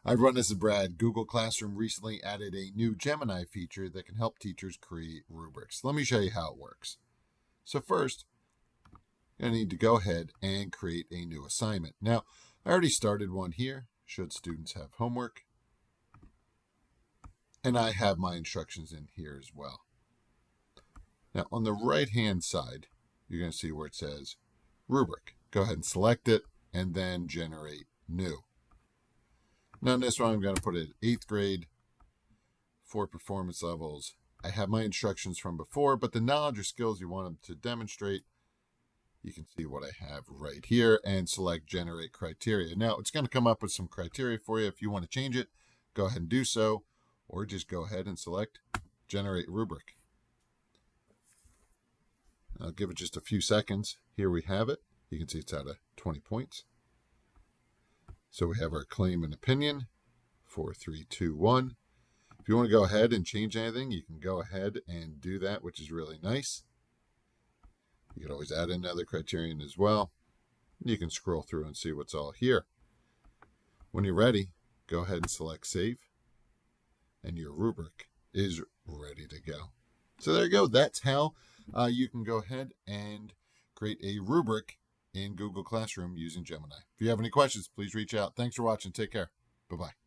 Hi, everyone. This is Brad. Google Classroom recently added a new Gemini feature that can help teachers create rubrics. Let me show you how it works. So first, you're going to need to go ahead and create a new assignment. Now, I already started one here, should students have homework. And I have my instructions in here as well. Now, on the right-hand side, you're going to see where it says Rubric. Go ahead and select it, and then Generate New. Now, in this one, I'm going to put it 8th grade, 4 performance levels. I have my instructions from before, but the knowledge or skills you want them to demonstrate, you can see what I have right here and select Generate Criteria. Now, it's going to come up with some criteria for you. If you want to change it, go ahead and do so, or just go ahead and select Generate Rubric. I'll give it just a few seconds. Here we have it. You can see it's out of 20 points. So we have our claim and opinion, 4, 3, 2, 1. If you want to go ahead and change anything, you can go ahead and do that, which is really nice. You can always add another criterion as well. You can scroll through and see what's all here. When you're ready, go ahead and select Save, and your rubric is ready to go. So there you go. That's how you can go ahead and create a rubric in Google Classroom using Gemini. If you have any questions, please reach out. Thanks for watching. Take care. Bye-bye.